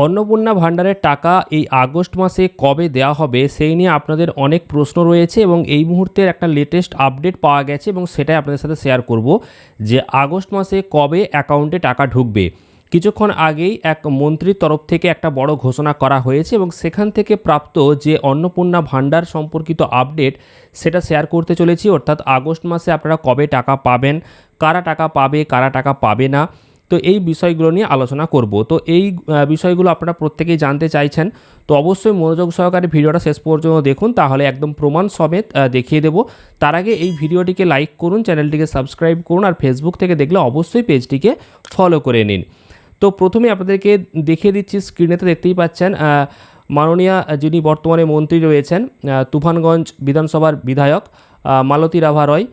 অন্নপূর্ণা ভাণ্ডারের টাকা এই আগস্ট মাসে কবে দেওয়া হবে সেই নিয়ে আপনাদের অনেক প্রশ্ন রয়েছে এবং এই মুহূর্তের একটা লেটেস্ট আপডেট পাওয়া গেছে এবং সেটাই আপনাদের সাথে শেয়ার করব যে আগস্ট মাসে কবে অ্যাকাউন্টে টাকা ঢুকবে। কিছুক্ষণ আগেই এক মন্ত্রীর তরফ থেকে একটা বড় ঘোষণা করা হয়েছে এবং সেখান থেকে প্রাপ্ত যে অন্নপূর্ণা ভাণ্ডার সম্পর্কিত আপডেট সেটা শেয়ার করতে চলেছি। অর্থাৎ আগস্ট মাসে আপনারা কবে টাকা পাবেন, কারা টাকা পাবে, কারা টাকা পাবে না, তো এই বিষয়গুলো নিয়ে আলোচনা করব। তো এই বিষয়গুলো আপনারা প্রত্যেকেই জানতে চাইছেন, তো অবশ্যই মনোযোগ সহকারে ভিডিওটা শেষ পর্যন্ত দেখুন, তাহলে একদম প্রমাণ সমেত দেখিয়ে দেব। তার আগে এই ভিডিওটিকে লাইক করুন, চ্যানেলটিকে সাবস্ক্রাইব করুন, আর ফেসবুক থেকে দেখলে অবশ্যই পেজটিকে ফলো করে নিন। তো প্রথমে আপনাদেরকে দেখিয়ে দিচ্ছি, স্ক্রিনেতে দেখতেই পাচ্ছেন মাননীয়া যিনি বর্তমানে মন্ত্রী রয়েছেন, তুফানগঞ্জ বিধানসভার বিধায়ক মালতী রাভা রয়,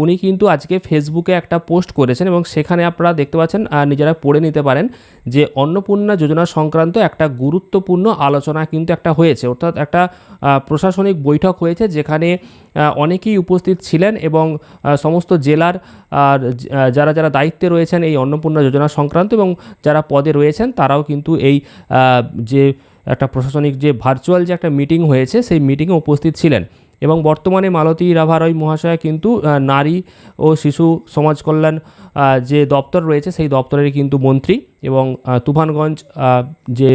উনি কিন্তু আজকে ফেসবুকে একটা পোস্ট করেছেন এবং সেখানে আপনারা দেখতে পাচ্ছেন, নিজেরা পড়ে নিতে পারেন যে অন্নপূর্ণা যোজনা সংক্রান্ত একটা গুরুত্বপূর্ণ আলোচনা কিন্তু একটা হয়েছে। অর্থাৎ একটা প্রশাসনিক বৈঠক হয়েছে যেখানে অনেকেই উপস্থিত ছিলেন এবং সমস্ত জেলার যারা যারা দায়িত্বে রয়েছেন এই অন্নপূর্ণা যোজনা সংক্রান্ত এবং যারা পদে রয়েছেন তারাও কিন্তু এই যে একটা প্রশাসনিক যে ভার্চুয়াল যে একটা মিটিং হয়েছে সেই মিটিংয়ে উপস্থিত ছিলেন। এবং বর্তমানে মালতী রাভা রয় মহাশয়া কিন্তু নারী ও শিশু সমাজ কল্যাণ যে দপ্তর রয়েছে সেই দপ্তরের কিন্তু মন্ত্রী এবং তুফানগঞ্জ যে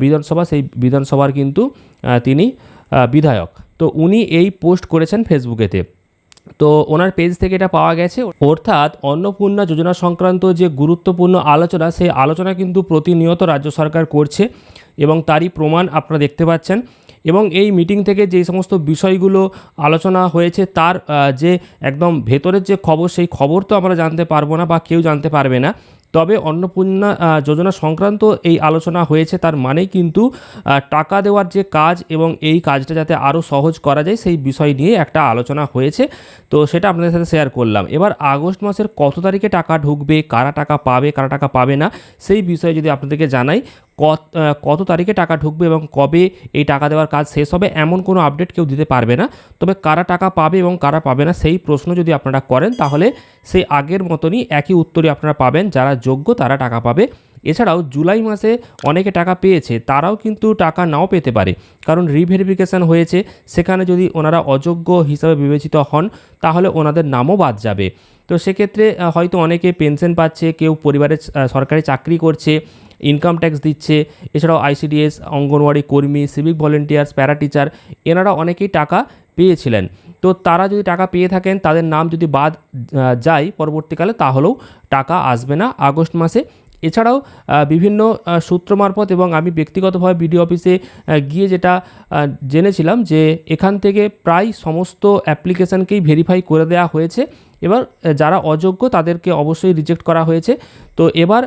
বিধানসভা সেই বিধানসভার কিন্তু তিনি বিধায়ক। তো উনি এই পোস্ট করেছেন ফেসবুকেতে, তো ওনার পেজ থেকে এটা পাওয়া গেছে। অর্থাৎ অন্নপূর্ণা যোজনা সংক্রান্ত যে গুরুত্বপূর্ণ আলোচনা সেই আলোচনা কিন্তু প্রতিনিয়ত রাজ্য সরকার করছে এবং তারই প্রমাণ আপনারা দেখতে পাচ্ছেন। এবং এই মিটিং থেকে যে সমস্ত বিষয়গুলো আলোচনা হয়েছে তার যে একদম ভেতরের যে খবর সেই খবর তো আমরা জানতে পারবো না বা কেউ জানতে পারবে না, তবে অন্নপূর্ণা যোজনা সংক্রান্ত এই আলোচনা হয়েছে তার মানেই কিন্তু টাকা দেওয়ার যে কাজ এবং এই কাজটা যাতে আরও সহজ করা যায় সেই বিষয় নিয়ে একটা আলোচনা হয়েছে। তো সেটা আপনাদের সাথে শেয়ার করলাম। এবার আগস্ট মাসের কত তারিখে টাকা ঢুকবে, কারা টাকা পাবে, কারা টাকা পাবে না, সেই বিষয়ে যদি আপনাদেরকে জানাই, কত তারিখে টাকা ঢুকবে এবং কবে এই টাকা দেওয়ার কাজ শেষ হবে এমন কোনো আপডেট কেউ দিতে পারবে না। তবে কারা টাকা পাবে এবং কারা পাবে না সেই প্রশ্ন যদি আপনারা করেন তাহলে সেই আগের মতনই একই উত্তরই আপনারা পাবেন, যারা যোগ্য তারা টাকা পাবে। এছাড়াও জুলাই মাসে অনেকে টাকা পেয়েছে, তারাও কিন্তু টাকা নাও পেতে পারে, কারণ রিভেরিফিকেশান হয়েছে, সেখানে যদি ওনারা অযোগ্য হিসাবে বিবেচিত হন তাহলে ওনাদের নামও বাদ যাবে। তো সেক্ষেত্রে হয়তো অনেকে পেনশন পাচ্ছে, কেউ পরিবারের সরকারি চাকরি করছে, ইনকাম ট্যাক্স দিচ্ছে, এছাড়াও আইসিডিএস, অঙ্গনওয়াড়ি কর্মী, সিভিক ভলেন্টিয়ার্স, প্যারা টিচার, এনারা অনেকেই টাকা পেয়েছিলেন। তো তারা যদি টাকা পেয়ে থাকেন তাদের নাম যদি বাদ যায় পরবর্তীকালে তাহলেও টাকা আসবে না আগস্ট মাসে। এছাড়াও বিভিন্ন সূত্র মারফত এবং আমি ব্যক্তিগতভাবে বিডিও অফিসে গিয়ে যেটা জেনেছিলাম যে এখান থেকে প্রায় সমস্ত অ্যাপ্লিকেশানকেই ভেরিফাই করে দেওয়া হয়েছে। এবার যারা অযোগ্য তাদেরকে অবশ্যই রিজেক্ট করা হয়েছে। তো এবার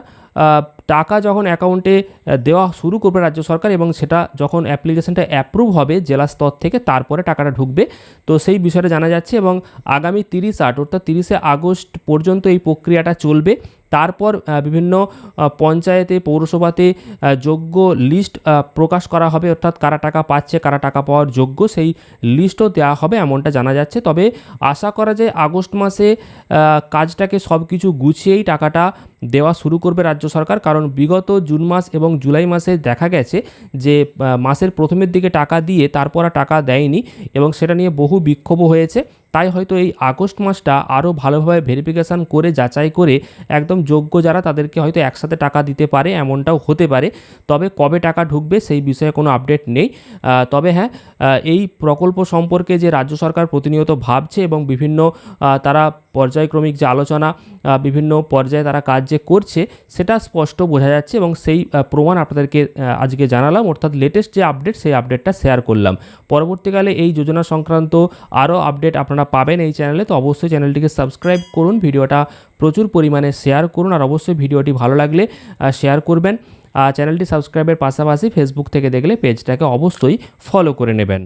টাকা যখন অ্যাকাউন্টে দেওয়া শুরু করবে রাজ্য সরকার এবং সেটা যখন অ্যাপ্লিকেশনটা অ্যাপ্রুভ হবে জেলা স্তর থেকে তারপরে টাকাটা ঢুকবে, তো সেই বিষয়টা জানা যাচ্ছে। এবং আগামী 30/8 অর্থাৎ 30শে আগস্ট পর্যন্ত এই প্রক্রিয়াটা চলবে। তারপর বিভিন্ন পঞ্চায়েতে, পৌরসভাতে যোগ্য লিস্ট প্রকাশ করা হবে, অর্থাৎ কারা টাকা পাচ্ছে, কারা টাকা পাওয়ার যোগ্য সেই লিস্টও দেওয়া হবে এমনটা জানা যাচ্ছে। তবে আশা করা যায় আগস্ট মাসে কাজটাকে সব কিছু গুছিয়েই টাকাটা দেওয়া শুরু করবে রাজ্য সরকার, কারণ বিগত জুন মাস এবং জুলাই মাসে দেখা গেছে যে মাসের প্রথমের দিকে টাকা দিয়ে তারপর আর টাকা দেয়নি এবং সেটা নিয়ে বহু বিক্ষোভও হয়েছে। তাই হয়তো এই আগস্ট মাসটা আরও ভালোভাবে ভেরিফিকেশান করে যাচাই করে একদম যোগ্য যারা তাদেরকে হয়তো একসাথে টাকা দিতে পারে, এমনটাও হতে পারে। তবে কবে টাকা ঢুকবে সেই বিষয়ে কোনো আপডেট নেই। তবে হ্যাঁ, এই প্রকল্প সম্পর্কে যে রাজ্য সরকার প্রতিনিয়ত ভাবছে এবং বিভিন্ন তারা পর্যায়ক্রমিক যে আলোচনা, বিভিন্ন পর্যায়ে তারা কাজ যে করছে সেটা স্পষ্ট বোঝা যাচ্ছে এবং সেই প্রমাণ আপনাদেরকে আজকে জানালাম। অর্থাৎ লেটেস্ট যে আপডেট সেই আপডেটটা শেয়ার করলাম। পরবর্তীকালে এই যোজনা সংক্রান্ত আরও আপডেট আপনারা পাবেন এই চ্যানেলে, তো অবশ্যই চ্যানেলটিকে সাবস্ক্রাইব করুন, ভিডিওটা প্রচুর পরিমাণে শেয়ার করুন, আর অবশ্যই ভিডিওটি ভালো লাগলে শেয়ার করবেন। চ্যানেলটি সাবস্ক্রাইবের পাশাপাশি ফেসবুক থেকে দেখলে পেজটাকে অবশ্যই ফলো করে নেবেন।